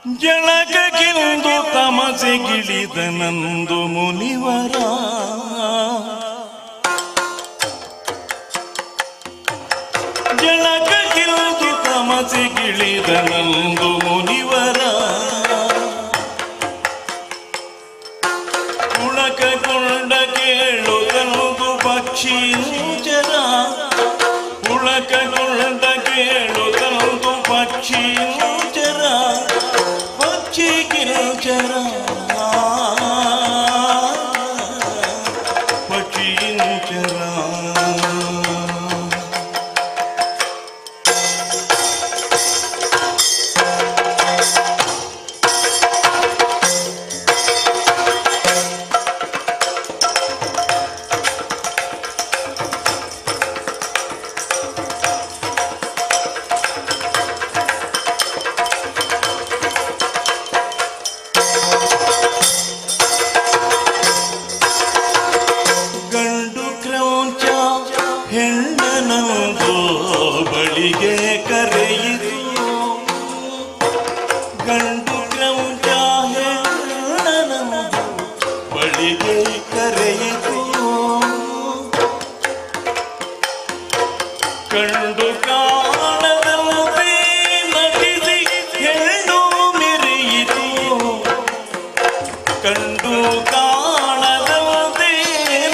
ಜಳಕಕ್ಕೆಂದು ತಮಸೆಗಿಳಿದನಂದು ಮುನಿವರ. ಜಳಕಕ್ಕೆಂದು ತಮಸೆಗಿಳಿದನಂದು ಮುನಿವರ. ಪುಳಕಗೊಂಡ ಕೇಳುತ್ತಂದು ಪಕ್ಷಿಂಚರ. ಪುಳಕಗೊಂಡ ಕೇಳುತ್ತಂದು ಪಕ್ಷಿಂಚರ. ಪಕ್ಷಿಗಿಂಚರ ಪಕ್ಷಿಂಚರ. ಹೆಣ್ಣನಂದು ಬಳಿಗೆ ಕರೆಯಿತು. ಗಂಡು ಕ್ರೌಂಚ ಹೆಣ್ಣನಂದು ಬಳಿಗೆ ಕರೆಯಿತು. ಕಂಡು ಕಾಣದಂತೆ ನಟಿಸಿ ಹೆಣ್ಣು ಮೆರೆಯಿತು. ಕಂಡು ಕಾಣದಂತೆ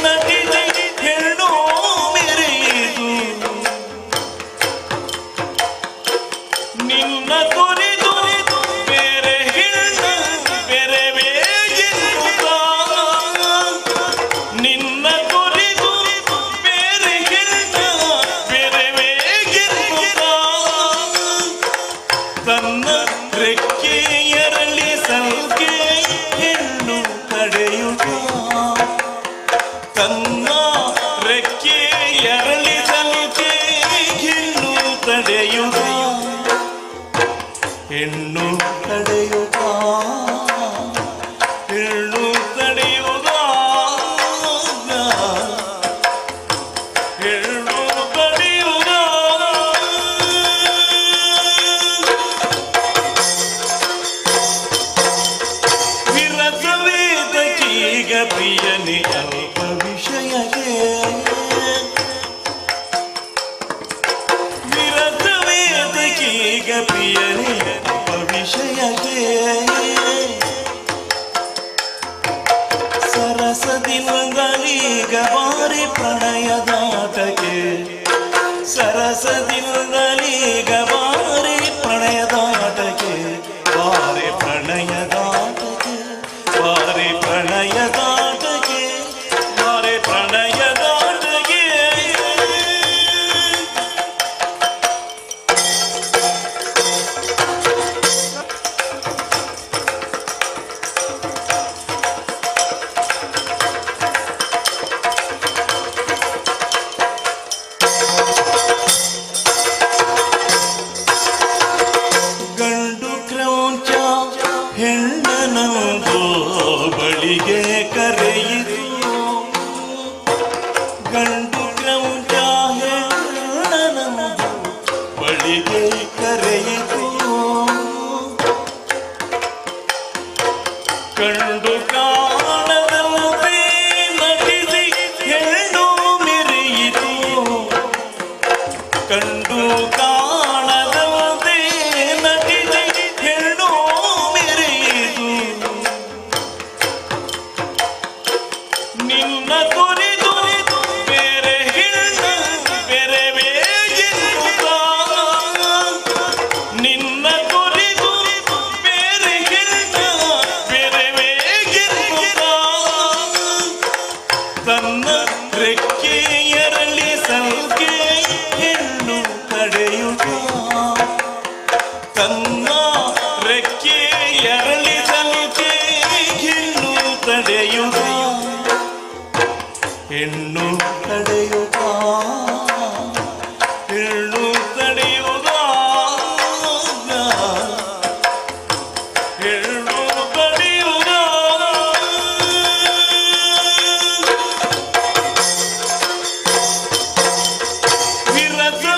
ನಟಿಸಿ ಹೆಣ್ಣು ಮೆರೆಯಿತು. ನಿನ್ನ ಕುರಿತು ಬೇರೆ ಹೆಣ್ಣು ಬೇರೆವೇ ಇರುತ್ತ. ನಿನ್ನ ಕುರಿತು ಬೇರೆ ಹೆಣ್ಣು ಬೇರೆವೇ ಇರುತ್ತ. ತನ್ನ ರೆಕ್ಕೆಯರಳಿ ಸಲ್ಕೆ ಹೆಣ್ಣು ತಡೆಯುತ್ತ. ತನ್ನ ರೆಕ್ಕೆಯರಳಿ ಸಲ್ಕೆ ಹೆಣ್ಣು ತಡೆಯುತ್ತ. ಹೆಣ್ಣು ತಡೆಯುತ್ತ. ಹೆಣ್ಣು ತಡೆಯುತ್ತ. ಹೆಣ್ಣು ತಡೆಯುತ್ತ. ವಿರಸವೇದಕೀಗ ಪ್ರಿಯನೇ ಅಲ್ಪ ವಿಷಯಕ್ಕೆ. ವಿರಸವೇದಕೀಗ ಪ್ರಿಯನೇ ಅಲ್ಪ ವಿಷಯಕ್ಕೆ. ಸರಸದಿಂದಲೀಗ ಬಾರಿ ಪ್ರಣಯದಾಟಕ್ಕೆ. ಸರಸದಿಂದಲೀಗ ಬಾರಿ ಪ್ರಣಯದಾಟಕ್ಕೆ. ಬಾರಿ ಪ್ರಣಯದಾಟಕ್ಕೆ. ಬಾರಿ ಪ್ರಣಯದಾಟಕ್ಕೆ. ಬಾರಿ ಪ್ರಣಯದಾಟಕ್ಕೆ. ಗಂಡು ಕ್ರೌಂಚ ಹೆಣ್ಣನಂದು ಬಳಿಗೆ ಕರೆಯಿತು. ಗಂಡು ಕ್ರೌಂಚ ಹೆಣ್ಣನಂದು ಬಳಿಗೆ ಕರೆಯಿತು. ಕಂಡು ಕಾಣದಂತೆ ನಟಿಸಿ ಹೆಣ್ಣು ಮೆರೆಯಿತು. ಕಂಡು ಕಾಣದಂತೆ ನಟಿಸಿ ಹೆಣ್ಣು ಮೆರೆಯಿತು. ನಿನ್ನ ಕುರಿತು ಬೇರೆ ಹೆಣ್ಣು ಬೇರೆವೇ ಇರುತ್ತ. ನಿನ್ನ ಕುರಿತು ಬೇರೆ ಹೆಣ್ಣು ಬೇರೆವೇ ಇರುತ್ತ. ತನ್ನ ರೆಕ್ಕೆಯರಳಿ ಸಲ್ಕೆ ಹೆಣ್ಣು ತಡೆಯುತ್ತ. ತನ್ನ ರೆಕ್ಕೆಯರಳಿ ಸಲ್ಕೆ ಹೆಣ್ಣು ತಡೆಯುತ್ತ. ಹೆಣ್ಣು ತಡೆಯುತ್ತ. ಹೆಣ್ಣು ತಡೆಯುತ್ತ. ಹೆಣ್ಣು ತಡೆಯುತ್ತ.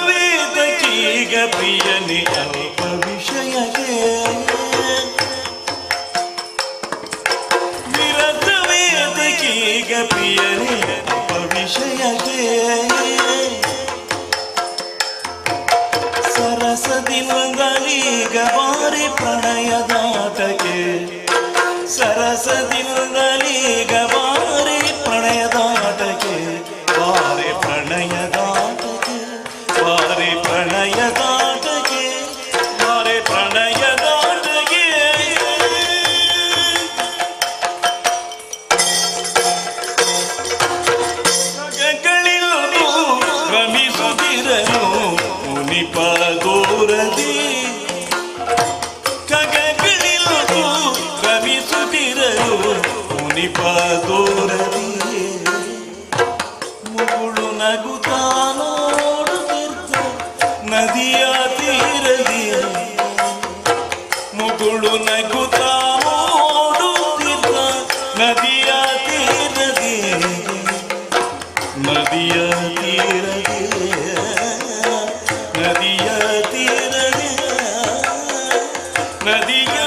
ವಿರಸವೇದಕೀಗ ಪ್ರಿಯನೇ ಅಲ್ಪ ವಿಷಯಕ್ಕೆ. ಪ್ರಣಯದಾಟಕ್ಕೆ ಸರಸದಿಂದಲೀಗ ಬಾರಿ ಪ್ರಣಯದಾಟಕ್ಕೆ ಬಾರಿ ಪ್ರಣಯದಾಟಕ್ಕೆ ಬಾರಿ ಪ್ರಣಯದಾಟಕ್ಕೆ ಬಾರಿ ಪ್ರಣಯದಾಟಕ್ಕೆ ಗಗಳಿಲು ರಮಿಸುತ್ತಿರಲು ಮುನಿಪ ದೂರದಿ ಮುನಿಪ ದೂರದಿ ಮುಗುಳು ನಗುತ್ತಾ ನೋಡುತ್ತಿರ್ತ ನದಿಯ ತೀರದಿ ಮುಗುಳು ನಗುತ್ತಾ ನೋಡುತ್ತಿರ್ತ ನದಿಯ ತೀರದಿ ನದಿಯ ತೀರದಿ ನದಿಯ ತೀರದಿ ನದಿಯ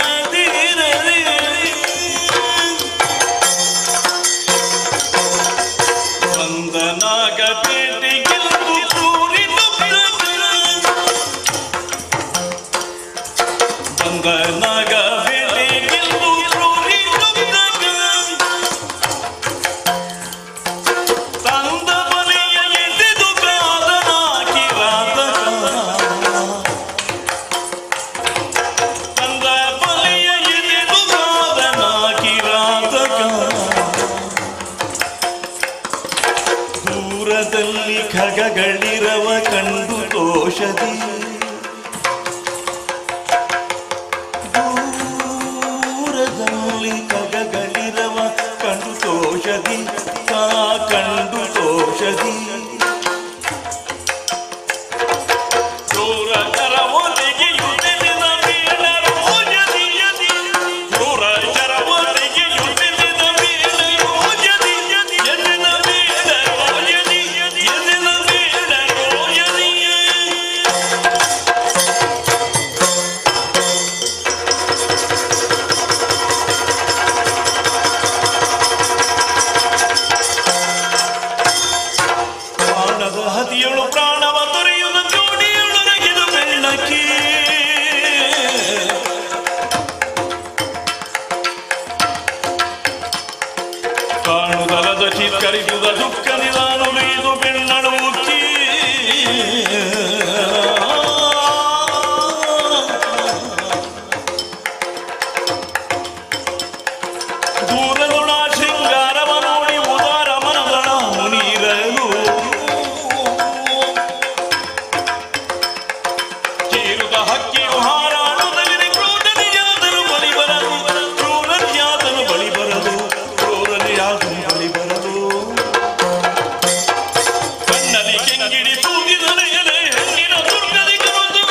ದೂರದಲ್ಲಿ ಖಗಗಳಿರವ ಕಂಡು ದೋಷದಿ ದೂರದಲ್ಲಿ ಖಗಗಳಿರವ ಕಂಡು ದೋಷದಿ ಕಂಡು ದೋಷದಿ ಹದಿಯಳು ಪ್ರಾಣವ ತೊರೆಯುವ ಜೋಡಿಯಳು ನಗಿದು ಬೆಳ್ಳಕ್ಕಿ ಕಾಣುದಲದ ಚಿತ್ಕರಿಸುವ ದುಃಖ ನಿಧಾನು ಇದು ಬೆಣ್ಣಳು ಉಕ್ಕಿ ದೂರದೊಳ ಶೃಂಗಾರವ ನೋಡಿ ಉದಾರ ಮನದಳ ಮುನೀರಲು ಹಕ್ಕಿಯು ಹಾರಾಡುವುದರಲ್ಲಿ ಕ್ರೂರನಿಯಾದರೂ ಬಳಿ ಬರಲು ಕ್ರೂರನಿಯಾದನು ಬಳಿ ಬರಲು ಕ್ರೂರನಿಯಾದನು ಬಳಿ ಬರಲು ಕಣ್ಣಲ್ಲಿ ಕೆಂಗಿಡಿ ತೂಗಿದರೆ ಎಲೆ ಹೆಣ್ಣಿನ ದುರ್ಗದಿ ಕರೆದು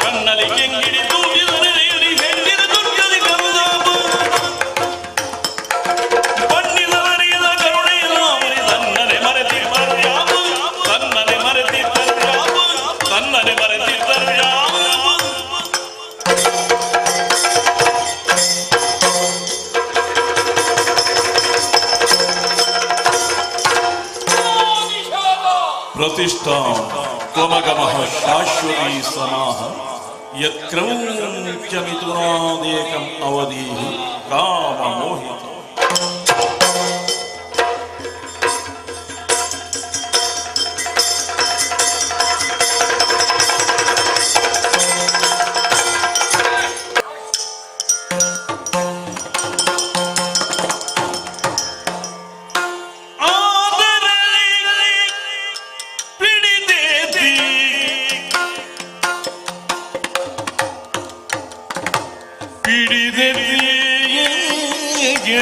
ಕಣ್ಣಲ್ಲಿ ಕೆಂಗಿಡಿ ತೂಗಿದರೆ ಎಲೆ ಹೆಣ್ಣಿನ ದುರ್ಗದಿ ಕರೆದ ಬಣ್ಣಿದವರಿಯದ ಕರುಣೆಯ ತನ್ನನೆ ಮರೆತಿದ್ದರು ಯಾವು ತನ್ನನೆ ಮರೆತಿದ್ದರು ತನ್ನನೆ ಮರೆತಿದ್ದರು ಯಾವ ಪ್ರತಿಷ್ಠಾ ತ್ವಮಗಮಃ ಶಾಶ್ವತೀ ಸಮಾಹ ಯತ್ಕ್ರೌಂಚ ಮಿಥುನಾದೇಕಂ ಅವಧೀಃ ಕಾಮ ಮೋಹಿತ ಪೇಳಿದರು ಮೇದಿಗೆ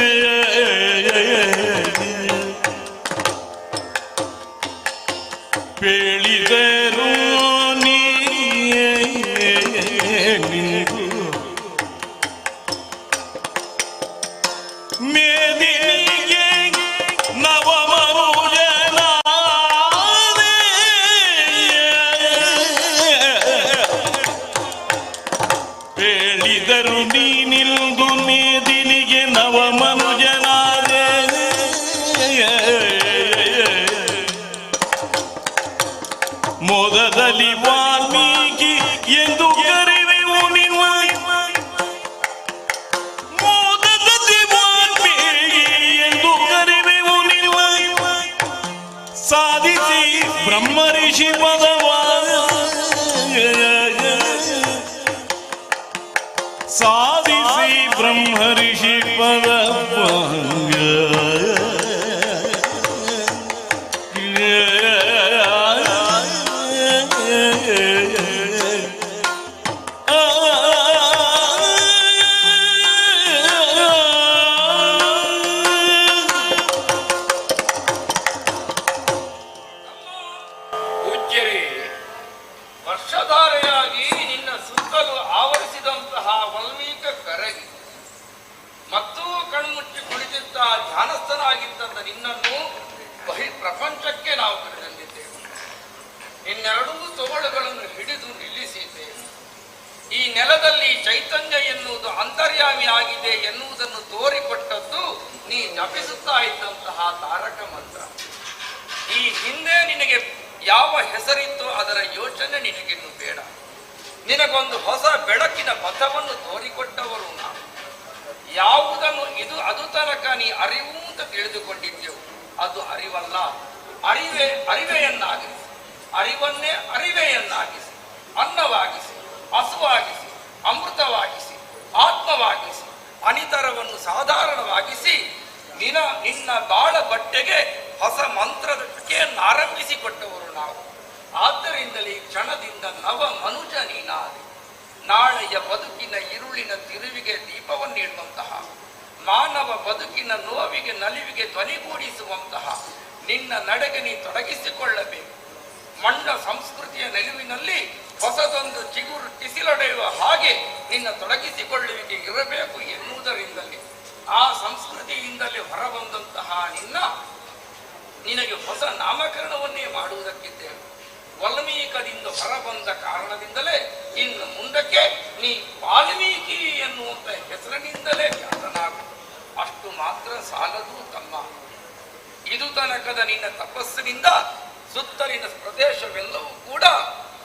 ನವಮರುಜನ ಪೇಳಿದರು ನೀನಿಲ್ದು ಮೇದಿನಿಗೆ ನವಮನುಜನಾದೆ ಮೊದಲಲ್ಲಿ ವಾಲ್ಮೀಕಿ ಎಂದು ಸಾಧಿಸಿ ಬ್ರಹ್ಮರ್ಷಿ ಪದಭಂಗ ವರ್ಷಧಾರೆಯಾಗಿ ನಿನ್ನ ಸುತ್ತಲೂ ಆವರಿಸಿದಂತಹ ವಲ್ಮೀಕ ಕರಗಿ ಮತ್ತು ಕಣ್ಮುಚ್ಚಿ ಕುಳಿತಿದ್ದ ಧ್ಯಾನಸ್ಥನಾಗಿದ್ದ ನಿನ್ನನ್ನು ಪ್ರಪಂಚಕ್ಕೆ ನಾವು ಕರೆದಂದಿದ್ದೇವೆ. ನಿನ್ನೆರಡೂ ತೋಳುಗಳನ್ನು ಹಿಡಿದು ನಿಲ್ಲಿಸಿದ್ದೇವೆ. ಈ ನೆಲದಲ್ಲಿ ಚೈತನ್ಯ ಎನ್ನುವುದು ಅಂತರ್ಯಾಮಿ ಆಗಿದೆ ಎನ್ನುವುದನ್ನು ತೋರಿಕೊಟ್ಟದ್ದು ನೀ ಜಪಿಸುತ್ತಾ ಇದ್ದಂತಹ ತಾರಕ ಮಂತ್ರ. ಈ ಹಿಂದೆ ನಿನಗೆ ಯಾವ ಹೆಸರಿತ್ತು ಅದರ ಯೋಚನೆ ನಿನಗಿನ್ನು ಬೇಡ. ನಿನಗೊಂದು ಹೊಸ ಬೆಳಕಿನ ಪಥವನ್ನು ತೋರಿಕೊಟ್ಟವರು ನಾವು. ಯಾವುದನ್ನು ಅದು ತನಕ ನೀ ಅರಿವು ಅಂತ ತಿಳಿದುಕೊಂಡಿದ್ದೆವು, ಅದು ಅರಿವಲ್ಲ. ಅರಿವೆಯನ್ನಾಗಿಸಿ, ಅರಿವನ್ನೇ ಅರಿವೆಯನ್ನಾಗಿಸಿ, ಅನ್ನವಾಗಿಸಿ, ಹಸುವಾಗಿಸಿ, ಅಮೃತವಾಗಿಸಿ, ಆತ್ಮವಾಗಿಸಿ, ಅನಿತರವನ್ನು ಸಾಧಾರಣವಾಗಿಸಿ ನಿನ್ನ ಬಾಳ ಬಟ್ಟೆಗೆ ಹೊಸ ಮಂತ್ರಕ್ಕೆ ಆರಂಭಿಸಿಕೊಟ್ಟವರು ನಾವು. ಆದ್ದರಿಂದಲೇ ಕ್ಷಣದಿಂದ ನವ ಮನುಜ ನೀನಾದೆ. ನಾಳೆಯ ಬದುಕಿನ ಇರುಳಿನ ತಿರುವಿಗೆ ದೀಪವನ್ನಿಡುವಂತಹ, ಮಾನವ ಬದುಕಿನ ನೋವಿಗೆ ನಲಿವಿಗೆ ಧ್ವನಿಗೂಡಿಸುವಂತಹ ನಿನ್ನ ನಡೆಗೆ ನೀ ತೊಡಗಿಸಿಕೊಳ್ಳಬೇಕು. ಮಂಡ ಸಂಸ್ಕೃತಿಯ ನಿಲುವಿನಲ್ಲಿ ಹೊಸದೊಂದು ಚಿಗುರು ಟಿಸಿಲೊಡೆಯುವ ಹಾಗೆ ನಿನ್ನ ತೊಡಗಿಸಿಕೊಳ್ಳುವಿಕೆ ಇರಬೇಕು ಎನ್ನುವುದರಿಂದಲೇ, ಆ ಸಂಸ್ಕೃತಿಯಿಂದಲೇ ಹೊರಬಂದಂತಹ ನಿನಗೆ ಹೊಸ ನಾಮಕರಣವನ್ನೇ ಮಾಡುವುದಕ್ಕಿದ್ದೇವೆ. ವಾಲ್ಮೀಕದಿಂದ ಹೊರಬಂದ ಕಾರಣದಿಂದಲೇ ಇನ್ನು ಮುಂದಕ್ಕೆ ನೀ ವಾಲ್ಮೀಕಿ ಎನ್ನುವಂತ ಹೆಸರಿನಿಂದಲೇ ಖ್ಯಾತನಾಗು. ಅಷ್ಟು ಮಾತ್ರ ಸಾಲದು ತಮ್ಮ. ಇದು ತನಕದ ನಿನ್ನ ತಪಸ್ಸಿನಿಂದ ಸುತ್ತಲಿನ ಪ್ರದೇಶವೆಲ್ಲವೂ ಕೂಡ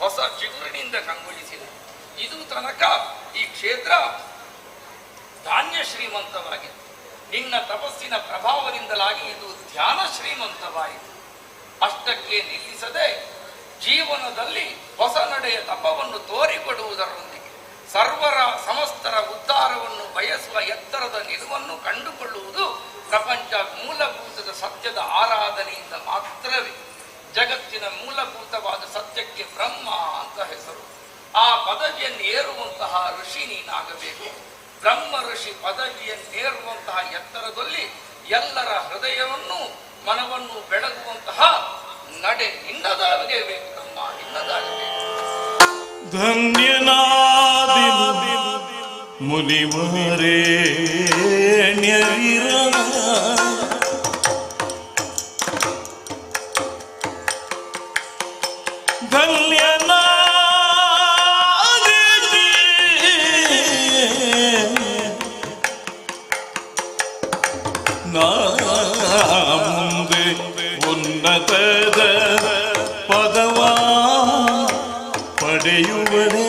ಹೊಸ ಚಿಗುರಿನಿಂದ ಕಂಗೊಳಿಸಿದೆ. ಇದು ತನಕ ಈ ಕ್ಷೇತ್ರ ಧಾನ್ಯ ಶ್ರೀಮಂತವಾಗಿದೆ. ನಿನ್ನ ತಪಸ್ಸಿನ ಪ್ರಭಾವದಿಂದಲಾಗಿ ಇದು ಧ್ಯಾನ ಶ್ರೀಮಂತವಾಯಿತು. ಅಷ್ಟಕ್ಕೆ ನಿಲ್ಲಿಸದೆ ಜೀವನದಲ್ಲಿ ಹೊಸ ನಡೆಯ ತಪವನ್ನು ತೋರಿಕೊಡುವುದರೊಂದಿಗೆ ಸರ್ವರ ಸಮಸ್ತರ ಉದ್ಧಾರವನ್ನು ಬಯಸುವ ಎತ್ತರದ ನಿಲುವನ್ನು ಕಂಡುಕೊಳ್ಳುವುದು ಪ್ರಪಂಚ ಮೂಲಭೂತದ ಸತ್ಯದ ಆರಾಧನೆಯಿಂದ ಮಾತ್ರವೇ. ಜಗತ್ತಿನ ಮೂಲಭೂತವಾದ ಸತ್ಯಕ್ಕೆ ಬ್ರಹ್ಮ ಅಂತ ಹೆಸರು. ಆ ಪದವಿಯನ್ನು ಏರುವಂತಹ ಋಷಿ ನೀನಾಗಬೇಕು. ಬ್ರಹ್ಮ ಋಷಿ ಪದವಿಯನ್ನೇರುವಂತಹ ಎತ್ತರದಲ್ಲಿ ಎಲ್ಲರ ಹೃದಯವನ್ನು ಮನವನ್ನು ಬೆಳಗುವಂತಹ ನಡೆ ನಿನ್ನದಾಗಬೇಕು ತಮ್ಮ, ನಿನ್ನದಾಗಬೇಕು. ಧನ್ಯನಾದಿ ಮುನಿವರೇ ಧನ್ಯನಾ ಮುಂದೆ ಉನ್ನತದ ಪದವ ಪಡೆಯುವನೇ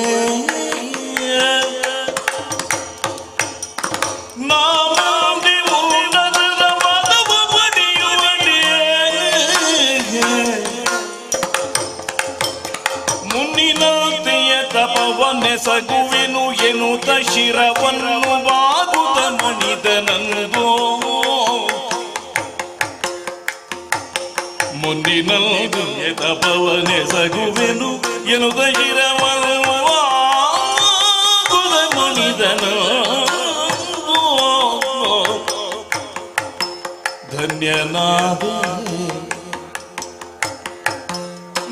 ನಾಮಿ ಉನ್ನತದ ಪದವ ಪಡೆಯುವನೇ ಮುನ್ನಿನಂತೆಯ ತಪವನ್ನೆಸಗುವೆನು ಎನ್ನುತ್ತ ಶಿರವನ್ನು ಬಾಗುತ್ತ ಮಣಿದನಂದೋ ಮುಂದಿನದು ತಪವನೆಸಗುವೆನು ಎನ್ನುತ್ತ ಶಿರವನ್ನು ಬಾಗುತ್ತ ಮಣಿದನು ಧನ್ಯನಾದ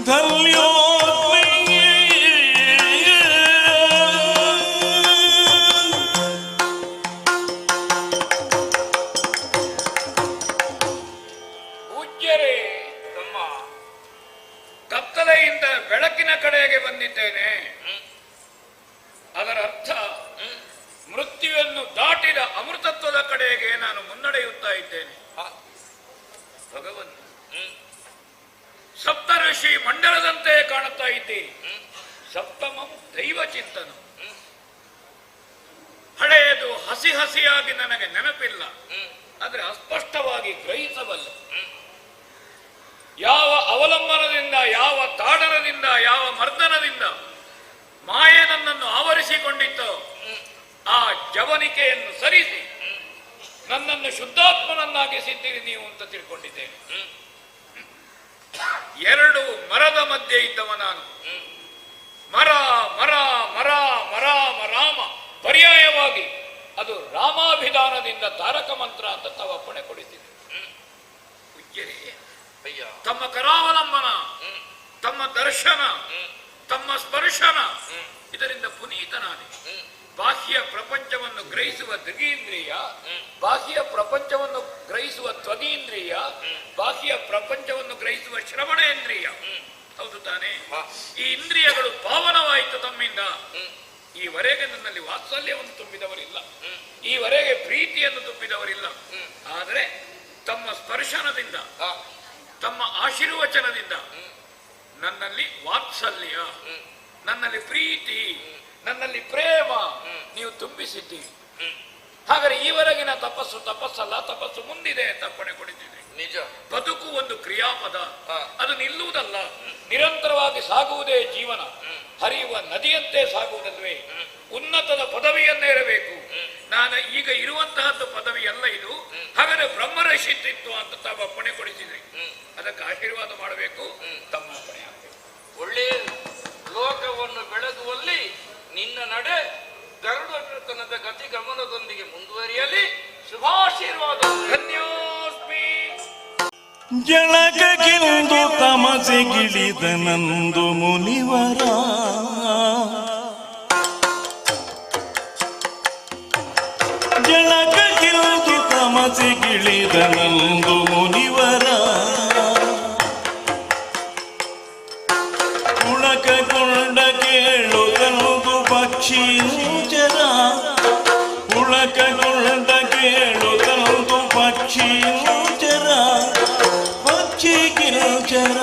ಧನ್ಯೋ ಕತ್ತಲೆಯಿಂದ ಬೆಳಕಿನ ಕಡೆಗೆ ಬಂದಿದ್ದೇನೆ. ಅದರ ಅರ್ಥ ಮೃತ್ಯುವನ್ನು ದಾಟಿದ ಅಮೃತತ್ವದ ಕಡೆಗೆ ನಾನು ಮುನ್ನಡೆಯುತ್ತಾ ಇದ್ದೇನೆ. ಭಗವನ್ ಸಪ್ತ ಋಷಿ ಮಂಡಲದಂತೆ ಕಾಣುತ್ತಾ ಇದ್ದೀರಿ. ಸಪ್ತಮ ದೈವ ಚಿಂತನ. ಹಳೆಯದು ಹಸಿ ಹಸಿಯಾಗಿ ನನಗೆ ನೆನಪಿಲ್ಲ, ಆದರೆ ಅಸ್ಪಷ್ಟವಾಗಿ ಗ್ರಹಿಸಬಲ್ಲ. ಯಾವ ಅವಲಂಬನದಿಂದ, ಯಾವ ತಾಡನದಿಂದ, ಯಾವ ಮರ್ದನದಿಂದ ಮಾಯೆ ನನ್ನನ್ನು ಆವರಿಸಿಕೊಂಡಿತ್ತೋ ಆ ರವಣಿಕೆಯನ್ನು ಸರಿಸಿ ನನ್ನನ್ನು ಶುದ್ಧಾತ್ಮನನ್ನಾಗಿಸಿದ್ದೀರಿ ನೀವು ಅಂತ ತಿಳ್ಕೊಂಡಿದ್ದೇನೆ. ಎರಡು ಮರದ ಮಧ್ಯೆ ಇದ್ದವ ನಾನು. ಮರ ಮರ ಮರ ಮರ ಮರಾಮ ಪರ್ಯಾಯವಾಗಿ ಅದು ರಾಮಾಭಿಧಾನದಿಂದ ತಾರಕ ಮಂತ್ರ ಅಂತ ತಾವು ಅಪ್ಪಣೆ ಕೊಡಿಸಿದೆ. ತಮ್ಮ ಕರಾವಲಂಬನ, ತಮ್ಮ ದರ್ಶನ, ತಮ್ಮ ಸ್ಪರ್ಶನ, ಇದರಿಂದ ಪುನೀತನಾದೆ. ಬಾಹ್ಯ ಪ್ರಪಂಚವನ್ನು ಗ್ರಹಿಸುವ ದೃಗೀಂದ್ರಿಯ, ಬಾಹ್ಯ ಪ್ರಪಂಚವನ್ನು ಗ್ರಹಿಸುವ ತ್ವಗೀಂದ್ರಿಯ, ಬಾಹ್ಯ ಪ್ರಪಂಚವನ್ನು ಗ್ರಹಿಸುವ ಶ್ರವಣೇಂದ್ರಿಯ. ಹೌದು ತಾನೇ? ಈ ಇಂದ್ರಿಯಗಳು ಪಾವನವಾಯಿತು ತಮ್ಮಿಂದ. ಈವರೆಗೆ ನನ್ನಲ್ಲಿ ವಾತ್ಸಲ್ಯವನ್ನು ತುಂಬಿದವರಿಲ್ಲ, ಈವರೆಗೆ ಪ್ರೀತಿಯನ್ನು ತುಂಬಿದವರಿಲ್ಲ. ಆದರೆ ತಮ್ಮ ಸ್ಪರ್ಶನದಿಂದ, ತಮ್ಮ ಆಶೀರ್ವಚನದಿಂದ ನನ್ನಲ್ಲಿ ವಾತ್ಸಲ್ಯ, ನನ್ನಲ್ಲಿ ಪ್ರೀತಿ, ನನ್ನಲ್ಲಿ ಪ್ರೇಮ ನೀವು ತುಂಬಿಸಿದ್ದೀರಿ. ಹಾಗಾದ್ರೆ ಈವರೆಗಿನ ತಪಸ್ಸು ತಪಸ್ಸಲ್ಲ, ತಪಸ್ಸು ಮುಂದಿದೆ ಅಂತ ಅಪ್ಪಣೆ ಕೊಡಿದ್ದೀರಿ. ನಿಜ. ಬದುಕು ಒಂದು ಕ್ರಿಯಾಪದ, ಅದು ನಿಲ್ಲುವುದಲ್ಲ, ನಿರಂತರವಾಗಿ ಸಾಗುವುದೇ ಜೀವನ. ಹರಿಯುವ ನದಿಯಂತೆ ಸಾಗುವುದಲ್ವೇ? ಉನ್ನತದ ಪದವಿಯನ್ನೇರಬೇಕು. ನಾನು ಈಗ ಇರುವಂತಹದ್ದು ಪದವಿ ಅಲ್ಲ ಇದು. ಹಾಗಾದ್ರೆ ಬ್ರಹ್ಮರ್ಷಿತ್ವ ಅಂತ ತಾವು ಅಪ್ಪಣೆ ಕೊಡಿಸಿದ್ರಿ. ಅದಕ್ಕೆ ಆಶೀರ್ವಾದ ಮಾಡಬೇಕು, ತಮ್ಮ ಅಪ್ಪಣೆ ಆಗಬೇಕು. ಒಳ್ಳೆಯ ಲೋಕವನ್ನು ಬೆಳೆದುವಲ್ಲಿ ನಿನ್ನ ನಡೆ ಗರುಡತನದ ಗತಿ ಗಮನದೊಂದಿಗೆ ಮುಂದುವರಿಯಲಿ. ಶುಭಾಶೀರ್ವಾದ. ಧನ್ಯೋಸ್ಮಿ. ಜಳಕಕ್ಕೆಂದು ತಮಸೆಗಿಳಿದ ನಂದು ಮುನಿವರ, ಜಳಕಕ್ಕೆಂದು ತಮಸೆಗಿಳಿದ ನಂದು ಮುನಿವರ, ಪುಳಕಗೊಂಡ ಕೇಳುತ್ತಂದು ಪಕ್ಷಿಂಚರ, ಪುಳಕಗೊಂಡ ಕೇಳುತ್ತಂದು ಪಕ್ಷಿಂಚರ, ಪಕ್ಷಿ ಕಿರುಚರ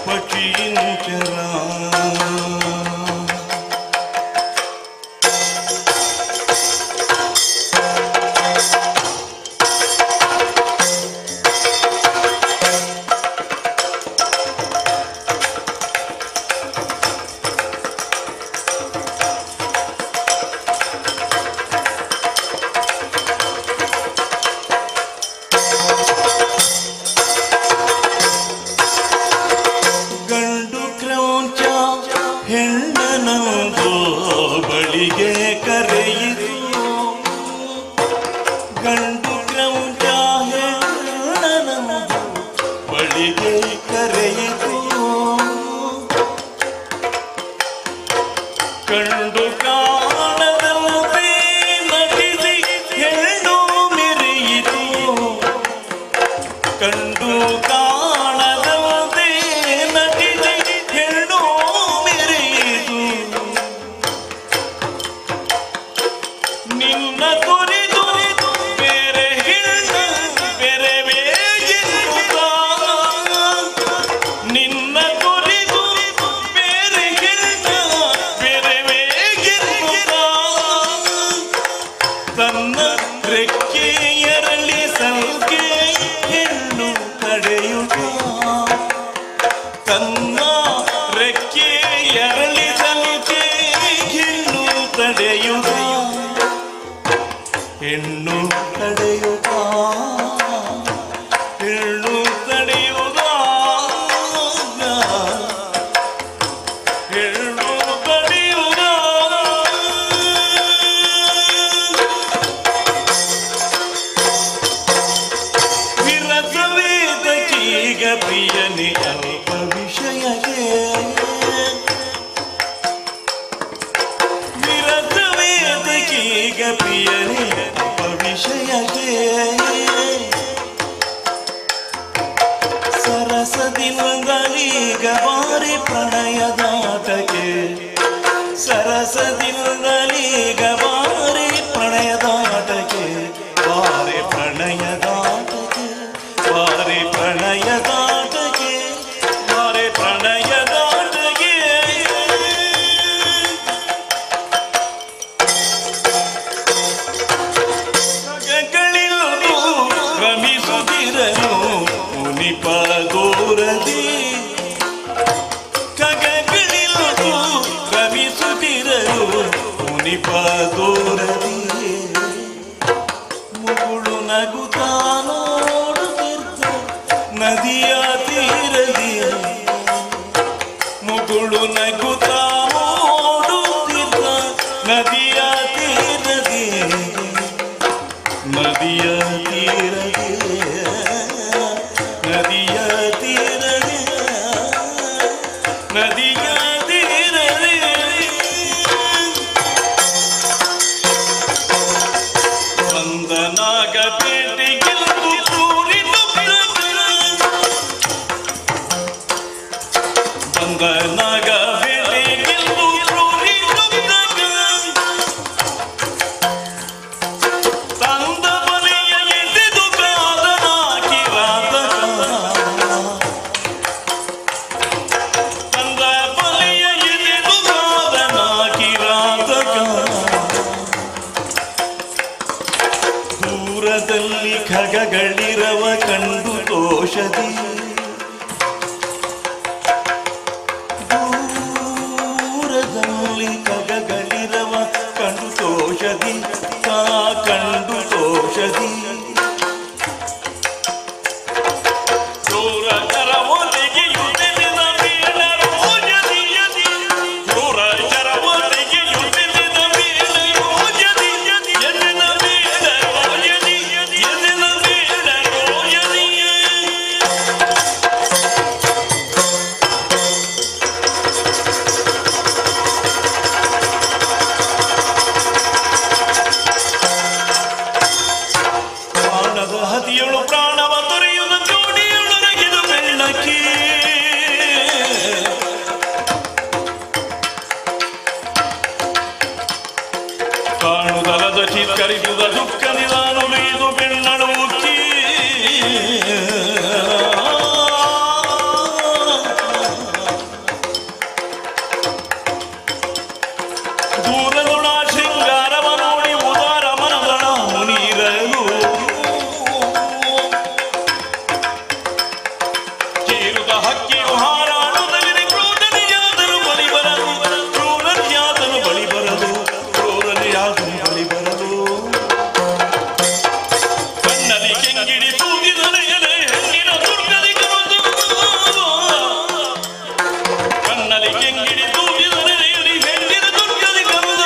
ಪಕ್ಷಿಂಚರ. ಹೆಣ್ಣನಂದು ಬಳಿಗೆ ಕರೆಯಿತು, ಗಂಡು ಕ್ರೌಂಚ ಹೆಣ್ಣನಂದು ಬಳಿಗೆ ಕರೆಯಿತು, ಕಂಡು ಕಾಣದಂತೆ ನಟಿಸಿ ಹೆಣ್ಣು ಮೆರೆಯಿತು, ಕಂಡು ಕಾಣದಂತೆ ನಟಿಸಿ ಹೆಣ್ಣು ಮೆರೆಯಿತು, ನಿನ್ನ ಕುರಿತು ಬೇರೆ ಹೆಣ್ಣು ಬೆರೆವೇ ಎನ್ನುತ್ತಾ, ನಿನ್ನ ಕುರಿತು ಬೇರೆ ಹೆಣ್ಣು ಬೆರೆವೇ ಎನ್ನುತ್ತಾ ಮುನಿಪ ದೂರದಿಯೇ ಮುಗುಳು ನಗುತ್ತಾ ನೋಡುತ್ತಿರ್ತ ನದಿಯ ತೀರದಿಯೇ ಮುಗುಳು ನಗುತ್ತಾ ನೋಡುತ್ತಿರ್ತ ನದಿಯ ತೀರದಿಯೇ ನದಿಯ ತೀರದಿಯೇ ನದಿಯ ತೀರದಿಯೇ ನದಿಯ ತೀರದಿಯೇ ಬಂದನಾಗಬೇಟೆಗೆಂದು ತೋರಿತು ಬಂದನಾಗಬೇಟೆಗೆಂದು ತೋರಿತು ತಂದ ಬಲೆಯ ಎಸೆದು ಕಾದನಾಕಿ ರಾತಕ ತಂದ ಬಲೆಯ ಎಸೆದು ಕಾದನಾಕಿ ರಾತಕ ದೂರದಲ್ಲಿ ಖಗಗಳಿರವ ಕಂಡು ದೋಷದಿ ದೂರದಲ್ಲಿ ಖಗಗಳಿರವ ಕಂಡು ದೋಷದಿ ಕಂಡು ದೋಷದಿ ಕ್ರೂರ ಕರವೊಲಿಗೆಯುತ್ತಿನ ಮೇಳ ರೋಜದಿ ಕ್ರೂರ ಕರವೊಲಿಗೆಯುತ್ತಿನ ಮೇಳ ರೋಜದಿ ಎದೆನ ಮೇಳ ರೋಜದಿ ಎದೆನ ಮೇಳ ರೋಜದಿ ಪ್ರಾಣದ ಹದಿಯಳು ಪ್ರಾಣವ ತೊರೆಯುವ ಜೋಡಿಯೊಳಗಿದು ಬೆಳ್ಳಕ್ಕಿ ಕಾಣುದಲದ ಚಿತ್ಕರಿಸುವ ದುಃಖ ನಿಧಾನುಳಿದು ಬೆಳ್ಳಳು ಉಕ್ಕಿ ದೂರದುಣ ಶೃಂಗಾರವ ನೋಡಿ ಉದಾರ ಮನದಳ ಮುನಿರಲು ಚೀರುದ ಹಕ್ಕಿಯು ಹಾರಾಡುವುದರಲ್ಲಿ ಕ್ರೂರನಿಯಾದರೂ ಬಳಿ ಬರಲು ಕ್ರೂರನಿಯಾದನು ಬಳಿ ಬರಲು ಕ್ರೂರನಿಯಾದನು ಬಳಿ ಬರಲು ಕಣ್ಣಲ್ಲಿ ಕೆಂಗಿಡಿ ತೂಗಿದರೆ ಎಲೆ ಹೆಣ್ಣಿನ ದುರ್ಗದಿ ಕರೆದು ಕಣ್ಣಲ್ಲಿ ಕೆಂಗಿಡಿ ತೂಗಿದರೆ ಎಲೆ ಹೆಣ್ಣಿನ ದುರ್ಗದಿ ಕರೆದ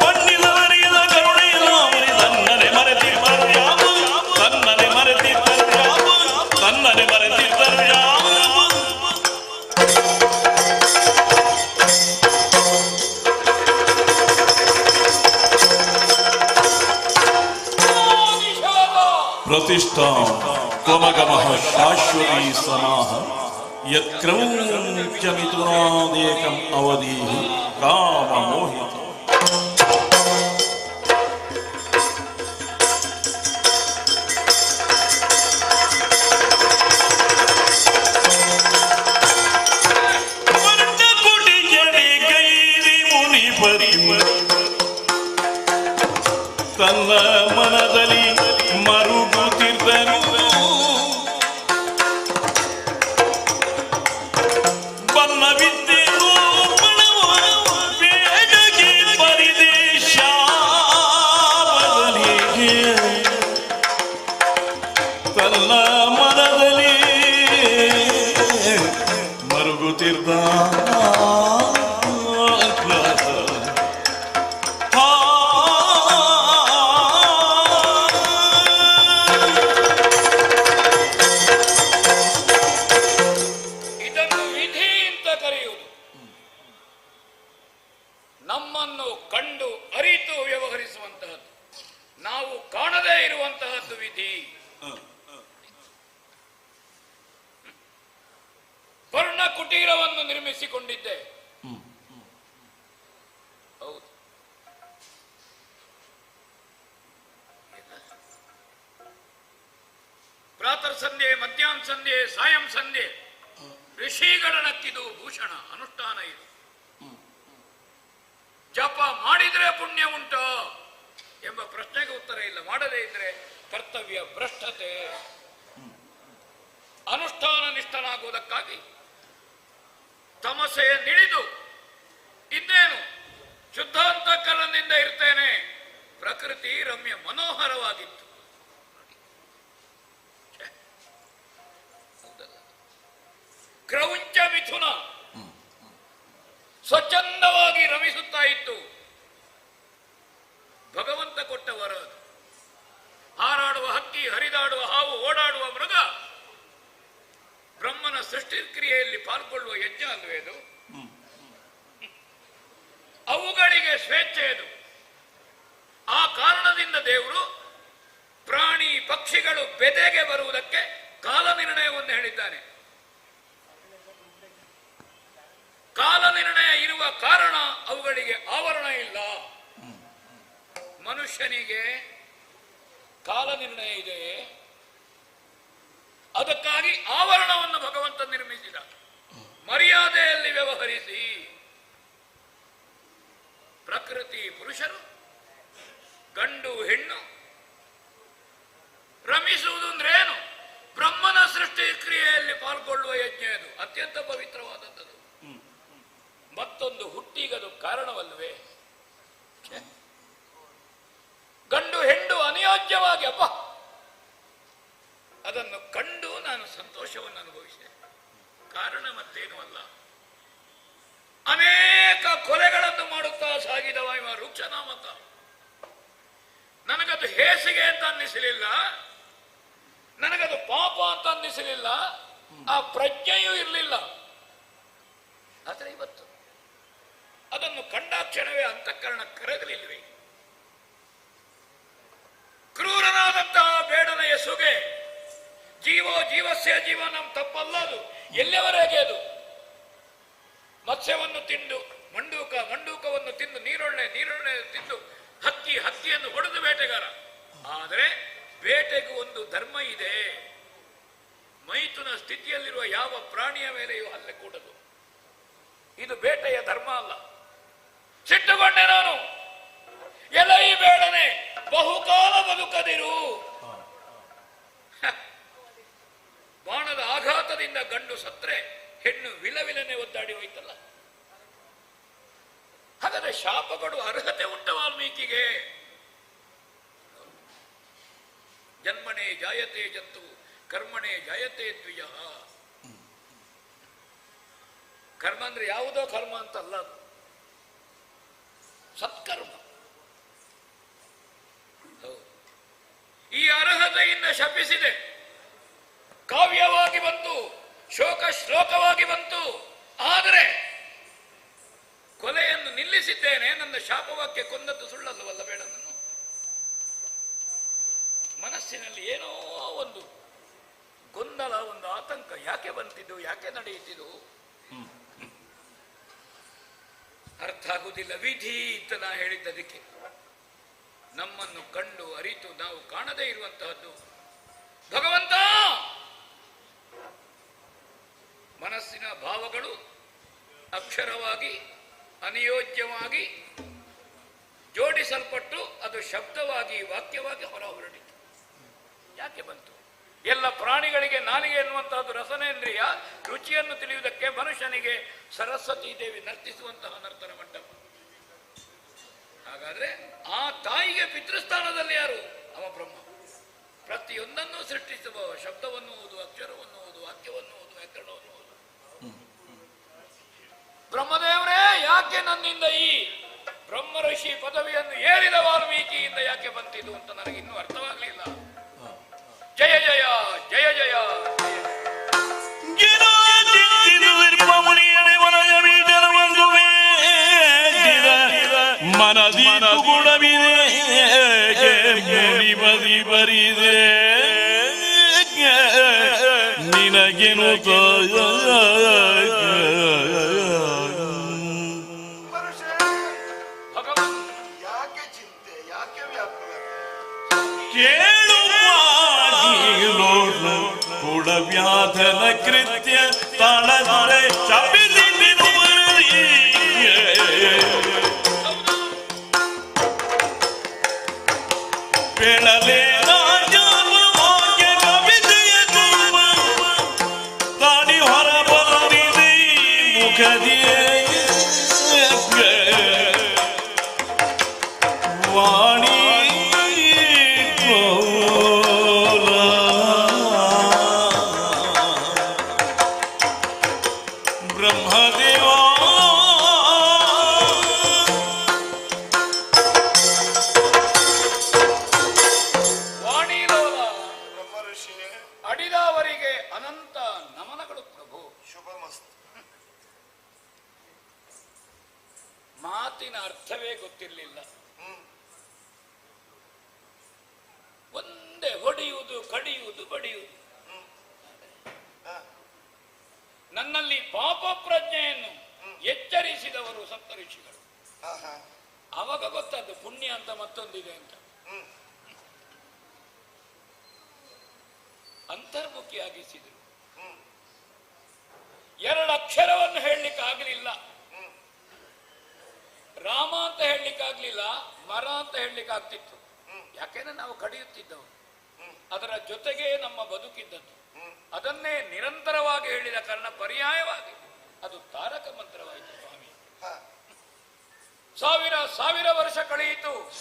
ಬಣ್ಣಿದವರಿದ ಕರುಣೆಯ ಅವನಿ ತನ್ನನೆ ಮರೆತಿದ್ದರು ಯಾವ ತನ್ನನೆ ಮರೆತಿದ್ದರು ಯಾವ ತನ್ನನೆ ಮರೆತಿದ್ದರು ಯಾವ ನಿಷಾದ ಪ್ರತಿಷ್ಠಾ ತ್ವಮಗಮಃ ಶಾಶ್ವತೀ ಸಮಾಹ ಯತ್ಕ್ರೌಂಚಮಿಥುನಾದೇಕಂ ಅವಧೀಃ ಕಾಮಮೋಹಿತ ವರ್ಣಕುಟಿ ಜಡೆ ಗೈರಿ ಮುನಿಪತಿ ತನ್ನ ಮನದಲ್ಲಿ ಮರುಗುತ್ತಿದ್ದನು ಬನ್ನವಿದ್ದೆನು ಬಣವ ಬೇಗಗೆ ಪರಿದೇಶ ಬದಲಿಗೆ ತನ್ನ ಮನದಲ್ಲಿ ಮರುಗುತ್ತಿದ್ದ ಇದನ್ನು ವಿಧಿ ಅಂತ ಕರೆಯುವುದು. ನಮ್ಮನ್ನು ಕಂಡು ಅರಿತು ವ್ಯವಹರಿಸುವಂತಹದ್ದು, ನಾವು ಕಾಣದೇ ಇರುವಂತಹದ್ದು ವಿಧಿ. ವರ್ಣ ಕುಟೀರವನ್ನು ನಿರ್ಮಿಸಿಕೊಂಡಿದ್ದೆ. ಹೌದು, ಪ್ರಾತರ್ ಸಂಧ್ಯೆ, ಮಧ್ಯಾಹ್ನ ಸಂಧ್ಯೆ, ಸಾಯಂ ಸಂಧ್ಯೆ ಋಷಿಗಳನ್ನಕ್ಕಿದು ಭೂಷಣ ಅನುಷ್ಠಾನ. ಇದು ಜಪ ಮಾಡಿದ್ರೆ ಪುಣ್ಯ ಉಂಟೋ ಎಂಬ ಪ್ರಶ್ನೆಗೆ ಉತ್ತರ ಇಲ್ಲ. ಮಾಡದೇ ಇದ್ರೆ ಕರ್ತವ್ಯ ಭ್ರಷ್ಟತೆ. ಅನುಷ್ಠಾನ ನಿಷ್ಠನಾಗುವುದಕ್ಕಾಗಿ ತಮಸೆಯ ನಿಳಿದು ಇನ್ನೇನು ಶುದ್ಧ ಅಂತಃಕರಣದಿಂದ ಇರ್ತೇನೆ. ಪ್ರಕೃತಿ ರಮ್ಯ ಮನೋಹರವಾಗಿತ್ತು. ಕ್ರೌಂಚ ಮಿಥುನ ಸ್ವಚ್ಛಂದವಾಗಿ ರಮಿಸುತ್ತಾ ಇತ್ತು. ಭಗವಂತ ಕೊಟ್ಟ ವರ ಅದು. ಹಾರಾಡುವ ಹಕ್ಕಿ, ಹರಿದಾಡುವ ಹಾವು, ಓಡಾಡುವ ಮೃಗ, ಬ್ರಹ್ಮನ ಸೃಷ್ಟಿ ಕ್ರಿಯೆಯಲ್ಲಿ ಪಾಲ್ಗೊಳ್ಳುವ ಯಜ್ಞ ಅಲ್ವೇ ಅದು? ಅವುಗಳಿಗೆ ಸ್ವೇಚ್ಛೆ ಅದು. ಆ ಕಾರಣದಿಂದ ದೇವರು ಪ್ರಾಣಿ ಪಕ್ಷಿಗಳು ಬೆದೆಗೆ ಬರುವುದಕ್ಕೆ ಕಾಲ ನಿರ್ಣಯವನ್ನು ಹೇಳಿದ್ದಾನೆ. ಕಾಲ ನಿರ್ಣಯ ಇರುವ ಕಾರಣ ಅವುಗಳಿಗೆ ಆವರಣ ಇಲ್ಲ. ಮನುಷ್ಯನಿಗೆ ಕಾಲ ನಿರ್ಣಯ ಇದೆ. ಅದಕ್ಕಾಗಿ ಆವರಣವನ್ನು ಭಗವಂತ ನಿರ್ಮಿಸಿದ. ಮರ್ಯಾದೆಯಲ್ಲಿ ವ್ಯವಹರಿಸಿ. ಪ್ರಕೃತಿ ಪುರುಷರು, ಗಂಡು ಹೆಣ್ಣು ರಮಿಸುವುದು ಅಂದ್ರೆ ಏನು? ಬ್ರಹ್ಮನ ಸೃಷ್ಟಿ ಕ್ರಿಯೆಯಲ್ಲಿ ಪಾಲ್ಗೊಳ್ಳುವ ಯಜ್ಞ ಅದು. ಅತ್ಯಂತ ಪವಿತ್ರವಾದದ್ದು. ಮತ್ತೊಂದು ಹುಟ್ಟಿಗದು ಕಾರಣವಲ್ಲವೇ? ಗಂಡು ಹೆಣ್ಣು ಅನಿಯೋಜ್ಯವಾಗಿ ಅಪ್ಪ ಅದನ್ನು ಕಂಡು ನಾನು ಸಂತೋಷವನ್ನು ಅನುಭವಿಸಿದೆ. ಕಾರಣ ಮತ್ತೇನು ಅಲ್ಲ. ಅನೇಕ ಕೊಲೆಗಳನ್ನು ಮಾಡುತ್ತಾ ಸಾಗಿದವ ಇವ ವೃಕ್ಷನಾಮಕ. ನನಗದು ಹೇಸಿಗೆ ಅಂತ ಅನ್ನಿಸಲಿಲ್ಲ, ನನಗದು ಪಾಪ ಅಂತ ಅನ್ನಿಸಲಿಲ್ಲ, ಆ ಪ್ರಜ್ಞೆಯೂ ಇರಲಿಲ್ಲ. ಆದರೆ ಇವತ್ತು ಅದನ್ನು ಕಂಡಾಕ್ಷಣವೇ ಅಂತಃಕರಣ ಕರಗಲಿಲ್ಲವೇ? ಕ್ರೂರನಾದಂತಹ ಬೇಡನ ಎಸುಗೆ ಜೀವೋ ಜೀವಸ್ಯ ಜೀವನಂ ತಪ್ಪಲ್ಲದು. ಎಲ್ಲಿಯವರೆಗೆ ಅದು? ಮತ್ಸ್ಯವನ್ನು ತಿಂದು ಮಂಡೂಕವನ್ನು ತಿಂದು ನೀರೊಳ್ಳೆ ತಿಂದು ಹಕ್ಕಿಯನ್ನು ಹೊಡೆದು ಬೇಟೆಗಾರ. ಆದರೆ ಬೇಟೆಗೂ ಒಂದು ಧರ್ಮ ಇದೆ. ಮೈಥುನ ಸ್ಥಿತಿಯಲ್ಲಿರುವ ಯಾವ ಪ್ರಾಣಿಯ ಮೇಲೆಯೂ ಹಲ್ಲೆ ಕೂಡದು. ಇದು ಬೇಟೆಯ ಧರ್ಮ ಅಲ್ಲ. ಸಿಟ್ಟುಕೊಂಡೆ ನಾನು. ಎಲೈ ಬೇಡನೆ ಬಹುಕಾಲ ಬದುಕದಿರು. ಬಾಣದ ಆಘಾತದಿಂದ ಗಂಡು ಸತ್ರೆ ಹೆಣ್ಣು ವಿಲವಿಲನೆ ಒದ್ದಾಡಿ ಹೋಯ್ತಲ್ಲ. ಹಾಗಾದ್ರೆ ಶಾಪಗಳು ಅರ್ಹತೆ ಉಂಟ ವಾಲ್ಮೀಕಿಗೆ? ಜನ್ಮನೆ ಜಾಯತೆ ಜಂತು ಕರ್ಮಣೆ ಜಾಯತೆ ದ್ವಿಜ. ಕರ್ಮ ಅಂದ್ರೆ ಯಾವುದೋ ಕರ್ಮ ಅಂತಲ್ಲ, ಅದು ಸತ್ಕರ್ಮ. ಈ ಅರ್ಹತೆಯಿಂದ ಶಪಿಸಿದೆ. ಕಾವ್ಯವಾಗಿ ಬಂತು, ಶೋಕ ಶ್ಲೋಕವಾಗಿ ಬಂತು. ಆದರೆ ಕೊಲೆಯನ್ನು ನಿಲ್ಲಿಸಿದ್ದೇನೆ. ನನ್ನ ಶಾಪವಾಕ್ಯ ಕೊಂದದ್ದು ಸುಳ್ಳಲ್ಲವಲ್ಲ ಬೇಡ. ನಾನು ಮನಸ್ಸಿನಲ್ಲಿ ಏನೋ ಒಂದು ಗೊಂದಲ, ಒಂದು ಆತಂಕ. ಯಾಕೆ ಬಂತಿದ್ದು, ಯಾಕೆ ನಡೆಯುತ್ತಿದ್ದು ಅರ್ಥ ಆಗುವುದಿಲ್ಲ. ವಿಧಿ ಅಂತ ನಾ ಹೇಳಿದ್ದದಕ್ಕೆ ನಮ್ಮನ್ನು ಕಂಡು ಅರಿತು ನಾವು ಕಾಣದೇ ಇರುವಂತಹದ್ದು ಭಗವಂತ. ಮನಸ್ಸಿನ ಭಾವಗಳು ಅಕ್ಷರವಾಗಿ ಅನಿಯೋಜ್ಯವಾಗಿ ಜೋಡಿಸಲ್ಪಟ್ಟು ಅದು ಶಬ್ದವಾಗಿ ವಾಕ್ಯವಾಗಿ ಹೊರ ಹೊರಡಿತು. ಯಾಕೆ ಬಂತು? ಎಲ್ಲ ಪ್ರಾಣಿಗಳಿಗೆ ನಾಲಿಗೆ ಎನ್ನುವಂತಹದ್ದು ರಸನೇಂದ್ರಿಯ. ರುಚಿಯನ್ನು ತಿಳಿಯುವುದಕ್ಕೆ ಮನುಷ್ಯನಿಗೆ ಸರಸ್ವತಿ ದೇವಿ ನರ್ತಿಸುವಂತಹ ನರ್ತನ ಮಂಟಪ. ಹಾಗಾದ್ರೆ ಆ ತಾಯಿಗೆ ಪಿತೃಸ್ಥಾನದಲ್ಲಿ ಯಾರು? ಅವ ಬ್ರಹ್ಮ. ಪ್ರತಿಯೊಂದನ್ನು ಸೃಷ್ಟಿಸುವ ಶಬ್ದವನ್ನು ಓದು, ಅಕ್ಷರವನ್ನು ಓದು, ವಾಕ್ಯವನ್ನು ಓದು, ವ್ಯಾಕರಣವನ್ನು ಓದು. ಬ್ರಹ್ಮದೇವರೇ, ಯಾಕೆ ನನ್ನಿಂದ ಈ ಬ್ರಹ್ಮಋಷಿ ಪದವಿಯನ್ನು ಏರಿದ ವಾಲ್ಮೀಕಿಯಿಂದ ಯಾಕೆ ಬಂತಿದ್ದು ಅಂತ ನನಗೆ ಇನ್ನೂ ಅರ್ಥವಾಗಲಿಲ್ಲ. ಜಯ ಜಯ ಜಯ ಜಯ ಮನದಿ ಗುಣವಿದೆ ಬದಿ ಬರಿದೆ ನಿನಗೇನು ವ್ಯಾಧನ ಕೃತ್ಯ ತಾಳದರೆ ಬೆಳಲೆ ತಾಡಿ ಹೊರ ಬಂದಿದೆ ಮುಖದಿಯೇ ಬ್ರಹ್ಮದೇವ ವಾಣಿಲೋಲ ಬ್ರಹ್ಮಋಷಿಯೇ ಅಡಿದವರಿಗೆ ಅನಂತ ನಮನಗಳು ಪ್ರಭು. ಶುಭಮಸ್ತು. ಮಾತಿನ ಅರ್ಥವೇ ಗೊತ್ತಿರಲಿಲ್ಲ. ಹ್ಮ್ ಒಂದೇ ಹೊಡೆಯುವುದು, ಕಡಿಯುವುದು, ಬಡಿಯುವುದು. ಹ, ನನ್ನಲ್ಲಿ ಪಾಪ ಪ್ರಜ್ಞೆಯನ್ನು ಎಚ್ಚರಿಸಿದವರು ಸಪ್ತಋಷಿಗಳು. ಹ, ಹ. ಅವಾಗ ಗೊತ್ತದ್ದು ಪುಣ್ಯ ಅಂತ ಮತ್ತೊಂದಿದೆ ಅಂತ. ಹ್ಮ್ ಅಂತರ್ಮುಖಿಯಾಗಿಸಿದರು. ಹ್ಮ್ ಎರಡು ಅಕ್ಷರವನ್ನು ಹೇಳಲಿಕ್ಕೆ ಆಗಲಿಲ್ಲ. ಹ್ಮ್ ರಾಮ ಅಂತ ಹೇಳಲಿಕ್ಕೆ ಆಗ್ಲಿಲ್ಲ, ಮರ ಅಂತ ಹೇಳಲಿಕ್ಕೆ ಆಗ್ತಿತ್ತು. ಯಾಕೆಂದ್ರೆ ನಾವು ಕಡಿಯುತ್ತಿದ್ದವು, ಅದರ ಜೊತೆಗೆ ನಮ್ಮ ಬದುಕಿದ್ದದ್ದು. ಅದನ್ನೇ ನಿರಂತರವಾಗಿ ಹೇಳಿದ ಕಾರಣ ಪರ್ಯಾಯವಾಗಿ ಅದು ತಾರಕ ಮಂತ್ರವಾಯಿತು ಸ್ವಾಮಿ. ಹ, ಸಾವಿರ ಸಾವಿರ ವರ್ಷ ಕಳೆಯಿತು,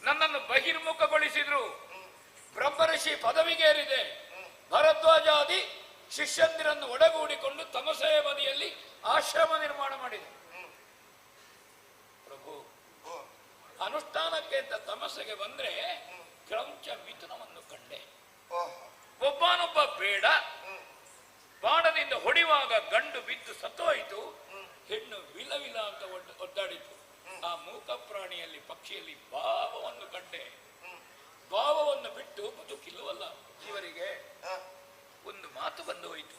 ನನ್ನನ್ನು ಬಹಿರ್ಮುಖಗೊಳಿಸಿದ್ರು. ಬ್ರಹ್ಮಋಷಿ ಪದವಿಗೇರಿದೆ. ಭರದ್ವಾಜಾದಿ ಶಿಷ್ಯಂದಿರನ್ನು ಒಡಗೂಡಿಕೊಂಡು ತಮಸೆಯ ಬದಿಯಲ್ಲಿ ಆಶ್ರಮ ನಿರ್ಮಾಣ ಮಾಡಿದೆ. ಪ್ರಭು ಓ, ಅನುಷ್ಠಾನಕ್ಕೆ ಅಂತ ತಮಸ್ಸೆಗೆ ಬಂದ್ರೆ ಕ್ರೌಂಚ ಮಿಥುನವನ್ನು ಕಂಡೆ. ಓಹ್, ಒಬ್ಬನೊಬ್ಬ ಬೇಡ, ಬಾಣದಿಂದ ಹೊಡೆಯುವಾಗ ಗಂಡು ಬಿದ್ದು ಸತ್ತೋಯಿತು, ಹೆಣ್ಣು ವಿಲವಿಲ ಅಂತ ಒದ್ದಾಡಿತು. ಆ ಮೂಕ ಪ್ರಾಣಿಯಲ್ಲಿ ಪಕ್ಷಿಯಲ್ಲಿ ಭಾವವನ್ನು ಕಂಡೆ. ಭಾವವನ್ನು ಬಿಟ್ಟು ಬದುಕಿಲ್ಲವಲ್ಲ ಇವರಿಗೆ. ಹ, ಒಂದು ಮಾತು ಬಂದು ಹೋಯಿತು.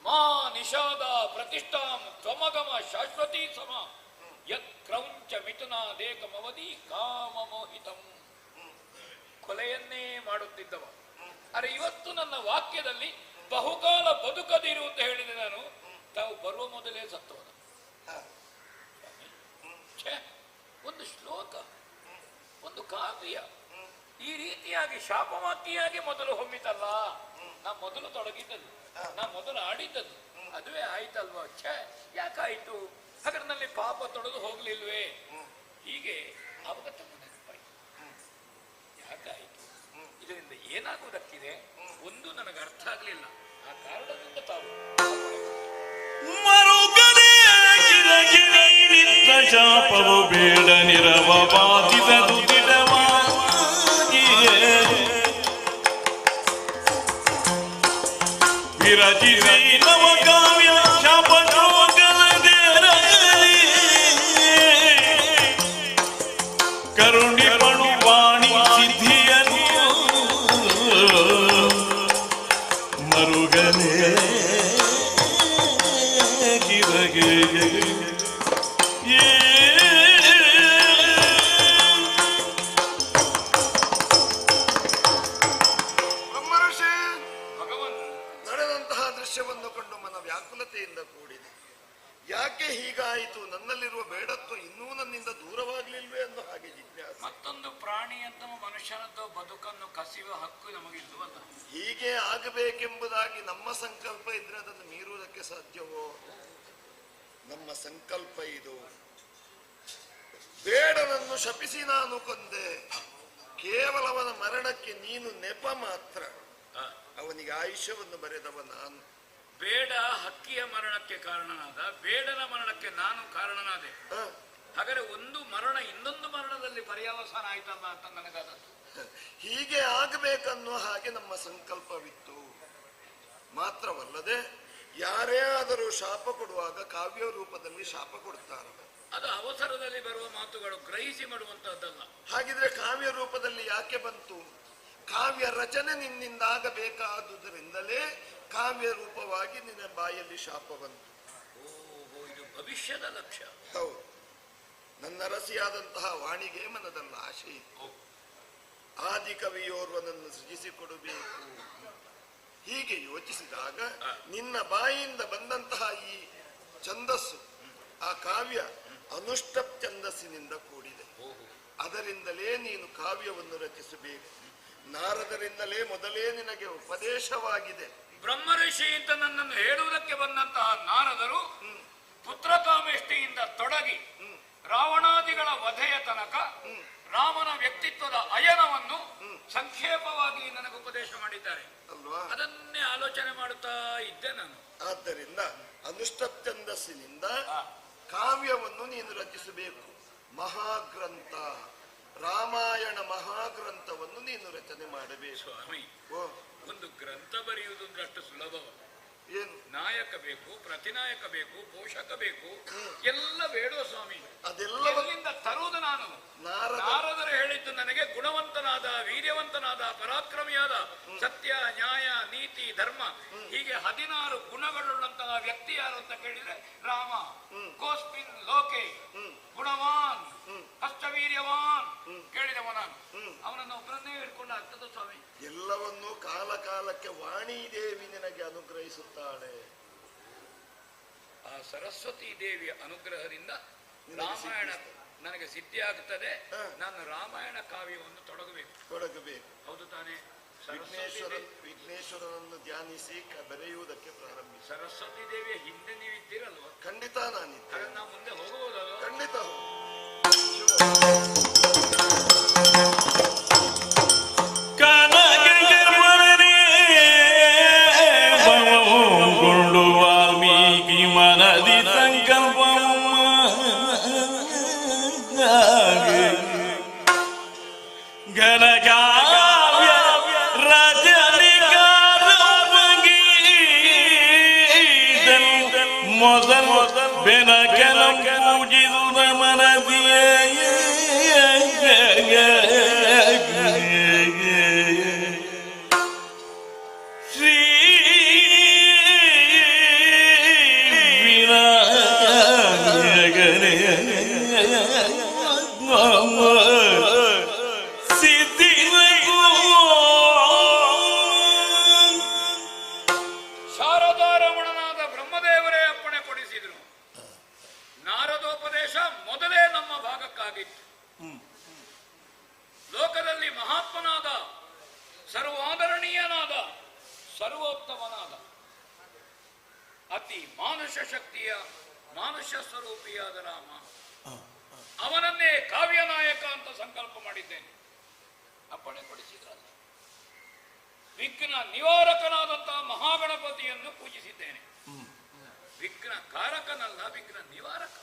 ಮಾ ನಿಷಾದ ಪ್ರತಿಷ್ಠಾಂ ತ್ವಮಗಮ ಶಾಶ್ವತೀ ಸಮ ಯತ್ ಕ್ರೌಂಚ ಮಿಥುನಾದೇಕಮವಧಿ ಕಾಮ ಮೋಹಿತಂ. ಕೊಲೆಯನ್ನೇ ಮಾಡುತ್ತಿದ್ದವ. ಅರೆ ಇವತ್ತು ನನ್ನ ವಾಕ್ಯದಲ್ಲಿ ಬಹುಕಾಲ ಬದುಕದಿರು ಅಂತ ಹೇಳಿದೆ ನಾನು. ತಾವು ಬರುವ ಮೊದಲೇ ಸತ್ತೋದ. ಹ. ಛೇ, ಒಂದು ಶ್ಲೋಕ, ಒಂದು ಕಾವ್ಯ ಈ ರೀತಿಯಾಗಿ ಶಾಪಮಾತಿಯಾಗಿ ಮೊದಲು ಹೊಮ್ಮಿತಲ್ಲ. ನಾ ಮೊದಲು ತೊಡಗಿದ್ದದು, ನಾ ಮೊದಲು ಆಡಿದ್ದದು, ಅದುವೇ ಆಯ್ತಲ್ವಾ? ಛೇ, ಯಾಕಾಯ್ತು? ಹಗರಿನಲ್ಲಿ ಪಾಪ ತೊಡೆದು ಹೋಗ್ಲಿಲ್ವೇ? ಹೀಗೆ ಅವಗತ ನೆನಪಾಯ್ತು. ಯಾಕಾಯ್ತು? ಇದರಿಂದ ಏನಾಗುವುದಕ್ಕಿದೆ ಒಂದು ನನಗೆ ಅರ್ಥ ಆಗ್ಲಿಲ್ಲ. ಆ ಕಾರಣದಿಂದ ತಾವು ಮರುಗಡೆ ಗಿರಗಿರಿತ್ತ ಶಾಪವು ಬೇಡ ನಿರವ ಬಾಧಿಸದು ದಿಢವಾಗಿಯೇ ವಿರಚಿಸಿ ನವ ಕಾವ್ಯ ಶಾಪ ಶೋಕನದೇರಲಿ ಕರುಣಿಪಣು ವಾಣಿ ಸಿದ್ಧಿಯನು ಮರುಗನೆ ಗಿರಗೆ ಬ್ರಹ್ಮಋಷಿ ಭಗವನ್ ನಡೆದಂತಹ ದೃಶ್ಯವನ್ನು ಕಂಡು ಮನ ವ್ಯಾಕುಲತೆಯಿಂದ ಕೂಡಿದೆ. ಯಾಕೆ ಹೀಗಾಯಿತು? ನನ್ನಲ್ಲಿರುವ ಬೇಡತ್ವ ಇನ್ನೂ ನನ್ನಿಂದ ದೂರವಾಗ್ಲಿಲ್ವೇ ಅನ್ನೋ ಹಾಗೆ ಜಿಜ್ಞಾಸೆ. ಮತ್ತೊಂದು ಪ್ರಾಣಿಯಂತವ ಮನುಷ್ಯನದ್ದು ಬದುಕನ್ನು ಕಸಿಯುವ ಹಕ್ಕು ನಮಗಿಲ್ಲವಲ್ಲ. ಹೀಗೆ ಆಗಬೇಕೆಂಬುದಾಗಿ ನಮ್ಮ ಸಂಕಲ್ಪ ಇದ್ರೆ ಅದನ್ನು ಮೀರುವುದಕ್ಕೆ ಸಾಧ್ಯವೋ? ನಮ್ಮ ಸಂಕಲ್ಪ ಇದು. ಬೇಡನನ್ನು ಶಪಿಸಿ ನಾನು ಕೊಂದೆ, ಕೇವಲ ಅವನ ಮರಣಕ್ಕೆ ನೀನು ನೆಪ ಮಾತ್ರ. ಅವನಿಗೆ ಆಯುಷ್ಯವನ್ನು ಬರೆದವ ನಾನು. ಬೇಡ ಹಕ್ಕಿಯ ಮರಣಕ್ಕೆ ಕಾರಣನಾದ, ಬೇಡನ ಮರಣಕ್ಕೆ ನಾನು ಕಾರಣನಾದೆ. ಹ, ಹಾಗಾದ್ರೆ ಒಂದು ಮರಣ ಇನ್ನೊಂದು ಮರಣದಲ್ಲಿ ಪರ್ಯಾವಸಾನ ಆಯ್ತಲ್ಲ ಅಂತ ನನಗಾದದ್ದು. ಹೀಗೆ ಆಗಬೇಕನ್ನುವ ಹಾಗೆ ನಮ್ಮ ಸಂಕಲ್ಪವಿತ್ತು. ಮಾತ್ರವಲ್ಲದೆ ಯಾರೇ ಆದರೂ ಶಾಪ ಕೊಡುವಾಗ ಕಾವ್ಯ ರೂಪದಲ್ಲಿ ಶಾಪ ಕೊಡ್ತಾರೆ. ಅದು ಅವಸರದಲ್ಲಿ ಬರುವ ಮಾತುಗಳು, ಗ್ರಹಿಸಿ ಮಾಡುವಂತಹದ್ದಲ್ಲ. ಹಾಗಿದ್ರೆ ಕಾವ್ಯ ರೂಪದಲ್ಲಿ ಯಾಕೆ ಬಂತು? ಕಾವ್ಯ ರಚನೆ ನಿನ್ನಿಂದ ಆಗಬೇಕಾದುದರಿಂದಲೇ ಕಾವ್ಯ ರೂಪವಾಗಿ ನಿನ್ನ ಬಾಯಲ್ಲಿ ಶಾಪ ಬಂತು. ಓಹೋ, ಇದು ಭವಿಷ್ಯದ ಲಕ್ಷ್ಯ. ಹೌದು, ನನ್ನ ರಸಿಯಾದಂತಹ ವಾಣಿಗೆ ಮನದಲ್ಲಿ ಆಶೆ ಇತ್ತು. ಆದಿ ಕವಿಯೋರ್ವನನ್ನು ಸೃಜಿಸಿಕೊಡಬೇಕು. ಹೀಗೆ ಯೋಚಿಸಿದಾಗ ನಿನ್ನ ಬಾಯಿಯಿಂದ ಬಂದಂತಹ ಈ ಛಂದಸ್ಸು, ಆ ಕಾವ್ಯ ಅನುಷ್ಟಪ್ ಛಂದಸ್ಸಿನಿಂದ ಕೂಡಿದೆ. ಅದರಿಂದಲೇ ನೀನು ಕಾವ್ಯವನ್ನು ರಚಿಸಬೇಕು. ನಾರದರಿಂದಲೇ ಮೊದಲೇ ನಿನಗೆ ಉಪದೇಶವಾಗಿದೆ. ಬ್ರಹ್ಮಋಷಿ ಅಂತ ನನ್ನನ್ನು ಹೇಳುವುದಕ್ಕೆ ಬಂದಂತಹ ನಾರದರು ಪುತ್ರಕಾಮೇಷ್ಟಿಯಿಂದ ತೊಡಗಿ ರಾವಣಾದಿಗಳ ವಧೆಯ ತನಕ ರಾಮನ ವ್ಯಕ್ತಿತ್ವದ ಅಯನವನ್ನು ಸಂಕ್ಷೇಪವಾಗಿ ನನಗೆ ಉಪದೇಶ ಮಾಡಿದ್ದಾರೆ. ಅಲ್ವಾ? ಅದನ್ನೇ ಆಲೋಚನೆ ಮಾಡುತ್ತಾ ಇದ್ದೆ ನಾನು. ಆದ್ದರಿಂದ ಅನುಷ್ಟಪ್ ಛಂದಸ್ಸಿನಿಂದ ಕಾವ್ಯವನ್ನು ನೀನು ರಚಿಸಬೇಕು. ಮಹಾಗ್ರಂಥ ರಾಮಾಯಣ ಮಹಾಗ್ರಂಥವನ್ನು ನೀನು ರಚನೆ ಮಾಡಬೇಕು. ಸ್ವಾಮಿ, ಓ ಒಂದು ಗ್ರಂಥ ಬರೆಯುವುದು ಅಂದ್ರೆ ಅಷ್ಟು ಸುಲಭವ? ಏನು? ನಾಯಕ ಬೇಕು, ಪ್ರತಿನಾಯಕ ಬೇಕು, ಪೋಷಕ ಬೇಕು, ಎಲ್ಲ ಬೇಡೋ ಸ್ವಾಮಿ. ಅದೆಲ್ಲವನ್ನ ತರುವುದು ನಾನು. ನಾರದರು ಹೇಳಿದ್ದು ನನಗೆ ಗುಣವಂತನಾದ, ವೀರ್ಯವಂತನಾದ, ಪರಾಕ್ರಮಿಯಾದ, ಸತ್ಯ, ನ್ಯಾಯ, ನೀತಿ, ಧರ್ಮ, ಹೀಗೆ 16 ಗುಣಗಳುಳ್ಳಂತಹ ವ್ಯಕ್ತಿ ಯಾರು ಅಂತ ಕೇಳಿದ್ರೆ ರಾಮ. ಕೋಸ್ಮಿನ್ ಲೋಕೆ ಗುಣವಾನ್ ಕಷ್ಟವೀರ್ಯವಾನ್ ಕೇಳಿದವ ನಾನು. ಅವನನ್ನು ಒಬ್ಬರನ್ನೇ ಹಿಡ್ಕೊಂಡು ಆಗ್ತದ ಸ್ವಾಮಿ? ಎಲ್ಲವನ್ನೂ ಕಾಲ ಕಾಲಕ್ಕೆ ವಾಣಿ ದೇವಿ ನಿನಗೆ ಅನುಗ್ರಹಿಸುತ್ತಾಳೆ. ಆ ಸರಸ್ವತಿ ದೇವಿಯ ಅನುಗ್ರಹದಿಂದ ರಾಮಾಯಣ ನನಗೆ ಸಿದ್ಧಿ ಆಗುತ್ತದೆ. ನಾನು ರಾಮಾಯಣ ಕಾವ್ಯವನ್ನು ತೊಡಗಬೇಕು. ಹೌದು ತಾನೇ? ವಿಘ್ನೇಶ್ವರನನ್ನು ಧ್ಯಾನಿಸಿ ಬರೆಯುವುದಕ್ಕೆ ಪ್ರಾರಂಭಿಸಿ. ಸರಸ್ವತಿ ದೇವಿಯ ಹಿಂದೆ ನೀವಿದ್ದೀರಲ್ವ? ಖಂಡಿತ ನಾನಿದ್ದೇನೆ. ನಾವು ಮುಂದೆ ಹೋಗಬಹುದಲ್ವ? ಖಂಡಿತ. ವಾಲ್ಮೀಕಿ ಮನದಿ ಸಂಕಲ್ಪ ಘನಕಾವ್ಯ ರಚನಿಕಾರ ಮೊದಲ ಬೆನಕನ ಪೂಜಿಸುವ ಮನದಿಯೇ ಶ್ರೀ ವಿನಾಯಕನೇ ಸಿದ್ಧಿ ಶಾರದಾರಮಣನಾದ ಬ್ರಹ್ಮದೇವರೇ ಅಪ್ಪಣೆ ಕೊಡಿಸಿದ್ರು. ನಾರದೋಪದೇಶ ಮೊದಲೇ ನಮ್ಮ ಭಾಗಕ್ಕಾಗಿತ್ತು. ಲೋಕದಲ್ಲಿ ಮಹಾತ್ಮನಾದ, ಸರ್ವಾದರಣೀಯನಾದ, ಸರ್ವೋತ್ತಮನಾದ, ಅತಿ ಮಾನುಷ ಶಕ್ತಿಯ ಮಾನುಷ ಸ್ವರೂಪಿಯಾದ ರಾಮ, ಅವನನ್ನೇ ಕಾವ್ಯ ನಾಯಕ ಅಂತ ಸಂಕಲ್ಪ ಮಾಡಿದ್ದೇನೆ. ಅಪ್ಪಣೆ ಕೊಡಿಸಿದ್ರಲ್ಲ. ವಿಘ್ನ ನಿವಾರಕನಾದಂತಹ ಮಹಾಗಣಪತಿಯನ್ನು ಪೂಜಿಸಿದ್ದೇನೆ. ವಿಘ್ನ ಕಾರಕನಲ್ಲ, ವಿಘ್ನ ನಿವಾರಕ.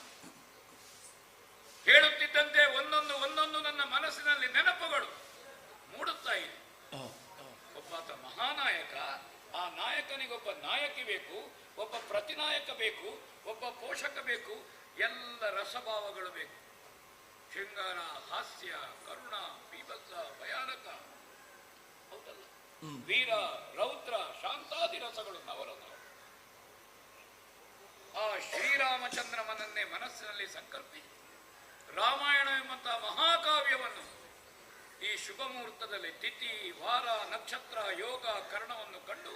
ಹೇಳುತ್ತಿದ್ದಂತೆ ಒಂದೊಂದು ನನ್ನ ಮನಸ್ಸಿನಲ್ಲಿ ನೆನಪುಗಳು ಮೂಡುತ್ತಾ ಇದೆ. ಒಬ್ಬಾತ ಮಹಾನಾಯಕ, ಆ ನಾಯಕನಿಗೊಬ್ಬ ನಾಯಕಿ ಬೇಕು, ಒಬ್ಬ ಪ್ರತಿನಾಯಕ ಬೇಕು, ಒಬ್ಬ ಪೋಷಕ ಬೇಕು, ಎಲ್ಲ ರಸಭಾವಗಳು ಬೇಕು. ಶೃಂಗಾರ, ಹಾಸ್ಯ, ಕರುಣ, ಬೀಭತ್ಸ, ಭಯಾನಕ, ಹೌದಲ್ಲ? ವೀರ, ರೌದ್ರ, ಶಾಂತಾದಿ ರಸಗಳು ನವರಸ. ಆ ಶ್ರೀರಾಮಚಂದ್ರಮನನ್ನೇ ಮನಸ್ಸಿನಲ್ಲಿ ಸಂಕಲ್ಪಿ ರಾಮಾಯಣ ಎಂಬಂತಹ ಮಹಾಕಾವ್ಯವನ್ನು ಈ ಶುಭ ಮುಹೂರ್ತದಲ್ಲಿ ತಿಥಿ, ವಾರ, ನಕ್ಷತ್ರ, ಯೋಗ, ಕರ್ಣವನ್ನು ಕಂಡು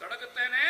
ತೊಡಗುತ್ತೇನೆ.